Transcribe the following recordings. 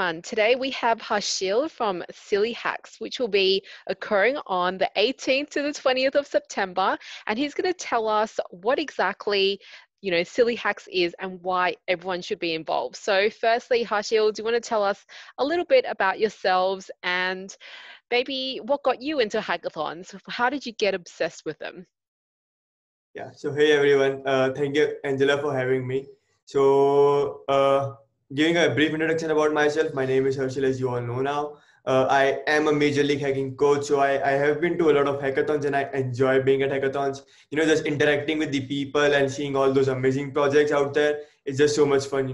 everyone. Today we have Harshil from SillyHacks, which will be occurring on the 18th to the 20th of September. And he's going to tell us what exactly, SillyHacks is and why everyone should be involved. So firstly, Harshil, do you want to tell us a little bit about yourselves and maybe what got you into hackathons? How did you get obsessed with them? Yeah, so hey everyone, thank you Angela for having me. Giving a brief introduction about myself, my name is Hershel, as you all know now. I am a Major League Hacking coach, so I have been to a lot of hackathons and I enjoy being at hackathons. Just interacting with the people and seeing all those amazing projects out there. It's just so much fun.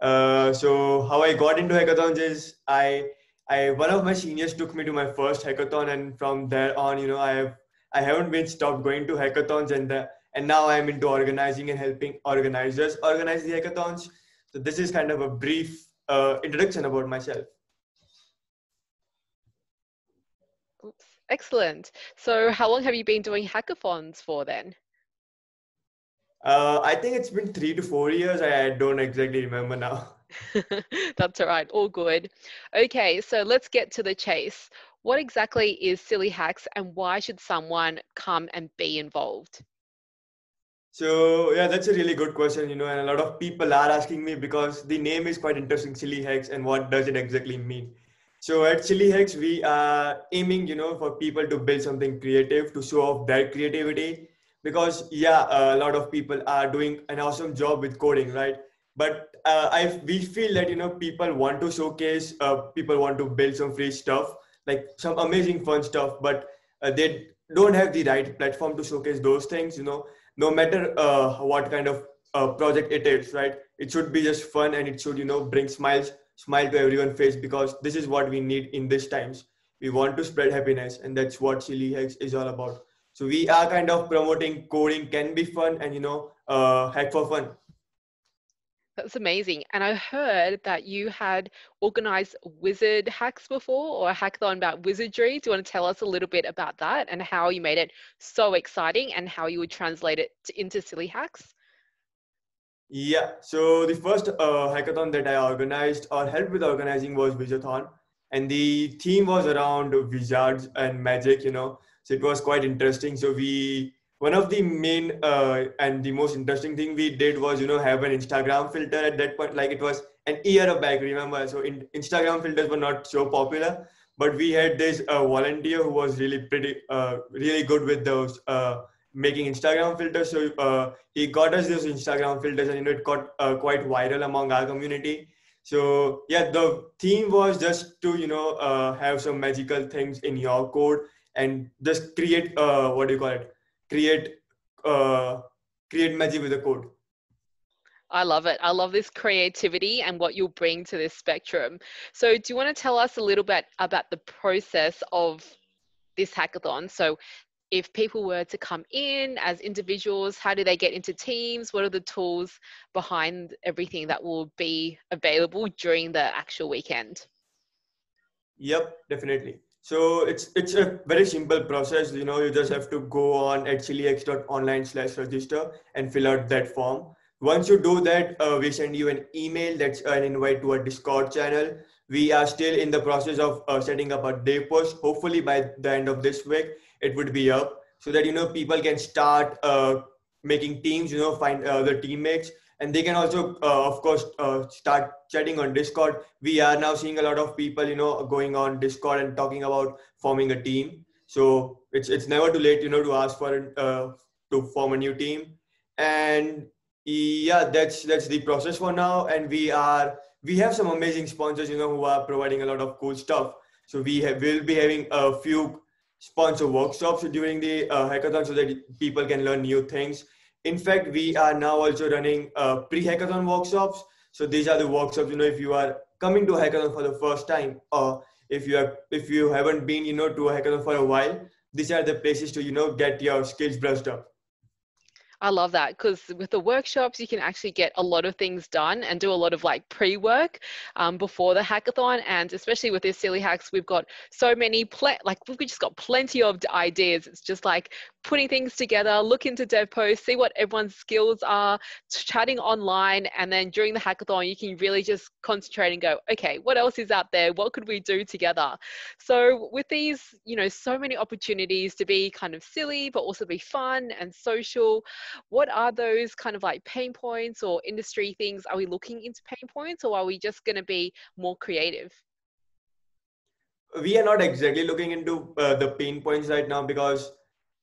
So how I got into hackathons is one of my seniors took me to my first hackathon, and from there on, I haven't been stopped going to hackathons, and now I'm into organizing and helping organizers organize the hackathons. So this is kind of a brief introduction about myself. Oops. Excellent. So how long have you been doing hackathons for then? I think it's been 3 to 4 years. I don't exactly remember now. That's all right. All good. Okay, so let's get to the chase. What exactly is SillyHacks and why should someone come and be involved? So yeah, that's a really good question, and a lot of people are asking me because the name is quite interesting, SillyHacks, and what does it exactly mean? So at SillyHacks, we are aiming, for people to build something creative to show off their creativity. Because yeah, a lot of people are doing an awesome job with coding, right? But we feel that people want to showcase, people want to build some free stuff, like some amazing fun stuff, but they don't have the right platform to showcase those things. No matter what kind of project it is, right? It should be just fun, and it should bring smile to everyone's face, because this is what we need in these times. We want to spread happiness, and that's what SillyHacks is all about. So we are kind of promoting coding can be fun, and hack for fun. That's amazing. And I heard that you had organized wizard hacks before, or a hackathon about wizardry. Do you want to tell us a little bit about that and how you made it so exciting and how you would translate it into SillyHacks? Yeah, so the first hackathon that I organized or helped with organizing was Wizathon, and the theme was around wizards and magic. So it was quite interesting. So one of the main and the most interesting thing we did was, have an Instagram filter at that point. Like, it was an year back, remember? So Instagram filters were not so popular, but we had this volunteer who was really good with those making Instagram filters. So he got us those Instagram filters, and it got quite viral among our community. So yeah, the theme was just to have some magical things in your code and just create what do you call it? Create create magic with the code. I love it. I love this creativity and what you'll bring to this spectrum. So do you want to tell us a little bit about the process of this hackathon? So if people were to come in as individuals, how do they get into teams? What are the tools behind everything that will be available during the actual weekend? Yep, definitely. So it's a very simple process. You just have to go on at sillyhacks.online/register and fill out that form. Once you do that, we send you an email. That's an invite to a Discord channel. We are still in the process of setting up a DevPost. Hopefully by the end of this week, it would be up, so that people can start making teams. Find the teammates, and they can also, of course, start chatting on Discord. We are now seeing a lot of people, going on Discord and talking about forming a team. So it's never too late, to ask for to form a new team. And yeah, that's the process for now. And we have some amazing sponsors, who are providing a lot of cool stuff. So we'll be having a few sponsor workshops during the hackathon, so that people can learn new things. In fact, we are now also running pre-hackathon workshops. So these are the workshops, if you are coming to a hackathon for the first time, or if you haven't been, to a hackathon for a while, these are the places to, get your skills brushed up. I love that, because with the workshops, you can actually get a lot of things done and do a lot of like pre-work before the hackathon. And especially with this SillyHacks, we've got so many, we've just got plenty of ideas. It's just like putting things together, look into DevPost, see what everyone's skills are, chatting online, and then during the hackathon, you can really just concentrate and go, okay, what else is out there? What could we do together? So with these, so many opportunities to be kind of silly, but also be fun and social, what are those kind of like pain points or industry things? Are we looking into pain points, or are we just going to be more creative? We are not exactly looking into the pain points right now because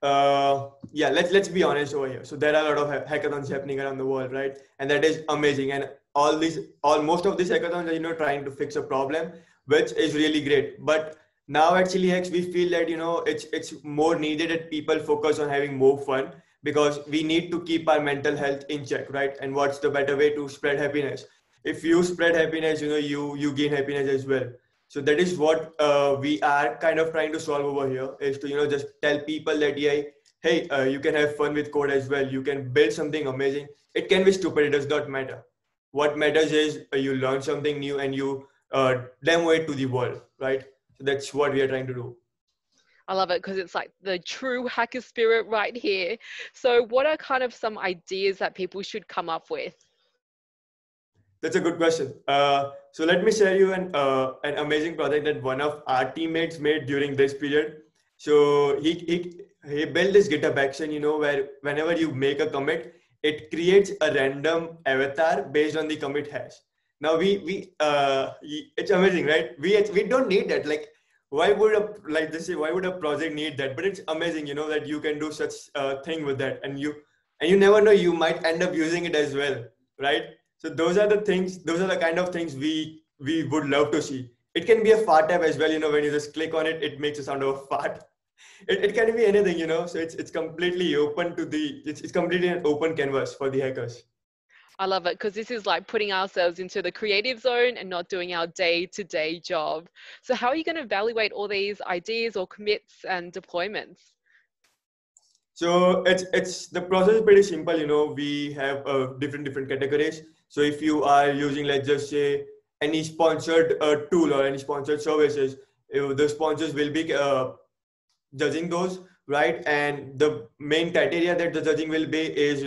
yeah, let's be honest over here. So there are a lot of hackathons happening around the world, right? And that is amazing. And most of these hackathons are trying to fix a problem, which is really great. But now actually Hex, we feel that it's more needed that people focus on having more fun, because we need to keep our mental health in check, right? And what's the better way to spread happiness? If you spread happiness, you gain happiness as well. So that is what we are kind of trying to solve over here, is to just tell people that, yeah, hey, you can have fun with code as well. You can build something amazing. It can be stupid, it does not matter. What matters is you learn something new and you demo it to the world, right? So that's what we are trying to do. I love it, because it's like the true hacker spirit right here. So what are kind of some ideas that people should come up with? That's a good question. So let me share you an amazing project that one of our teammates made during this period. So he built this GitHub action, where whenever you make a commit, it creates a random avatar based on the commit hash. Now it's amazing, right? We don't need that. Like, why would why would a project need that? But it's amazing, that you can do such a thing with that, and you never know, you might end up using it as well, right? So those are the things, those are the kind of things we would love to see. It can be a fart tab as well, when you just click on it, it makes a sound of a fart. It can be anything, so it's completely open to it's completely an open canvas for the hackers. I love it, because this is like putting ourselves into the creative zone and not doing our day-to-day job. So how are you going to evaluate all these ideas or commits and deployments? So it's the process is pretty simple. We have different categories. So if you are using, let's just say, any sponsored tool or any sponsored services, the sponsors will be judging those, right? And the main criteria that the judging will be is,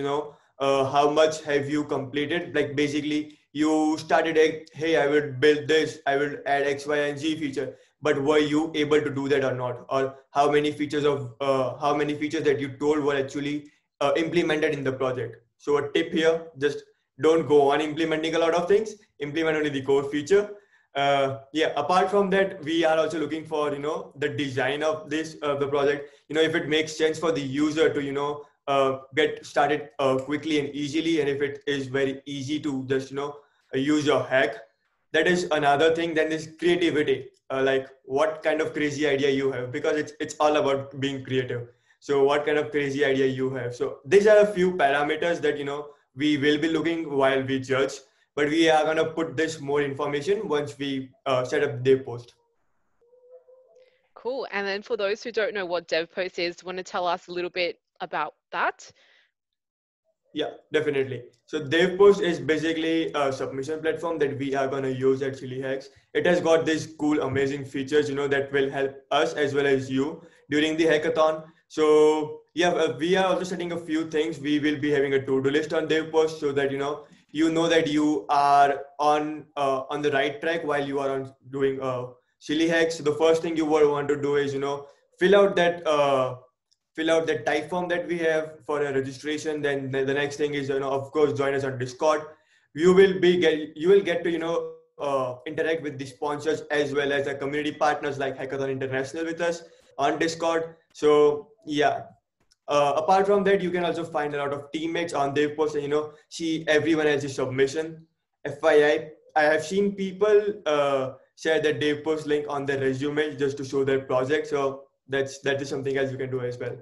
how much have you completed? Like, basically, you started hey, I will build this, I will add X, Y, and Z feature, but were you able to do that or not? Or how many features that you told were actually implemented in the project? So a tip here: just don't go on implementing a lot of things. Implement only the core feature. Yeah, apart from that, we are also looking for the design of this the project. If it makes sense for the user to get started quickly and easily, and if it is very easy to just use your hack. That is another thing. Then is creativity, like what kind of crazy idea you have, because it's all about being creative. So what kind of crazy idea you have? So these are a few parameters that we will be looking while we judge, but we are going to put this more information once we set up the post. Cool. And then for those who don't know what DevPost is, do you want to tell us a little bit about that? Yeah, definitely. So DevPost is basically a submission platform that we are going to use at SillyHacks. It has got these cool, amazing features, that will help us as well as you during the hackathon. So yeah, we are also setting a few things. We will be having a to-do list on DevPost, so that that you are on the right track while you are on doing SillyHacks. So the first thing you will want to do is fill out that. Fill out that type form that we have for a registration. Then the next thing is, of course, join us on Discord. You will get to interact with the sponsors as well as the community partners like Hackathon International with us on Discord. So yeah, apart from that, you can also find a lot of teammates on their post and see everyone else's submission. FYI, I have seen people share their dev post link on their resume just to show their project. So that is something else you can do as well.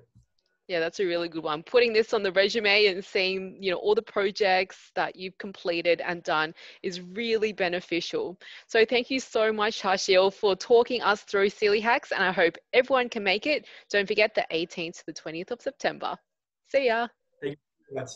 Yeah, that's a really good one. Putting this on the resume and seeing, all the projects that you've completed and done is really beneficial. So thank you so much, Harshil, for talking us through SillyHacks, and I hope everyone can make it. Don't forget the 18th to the 20th of September. See ya. Thank you so much.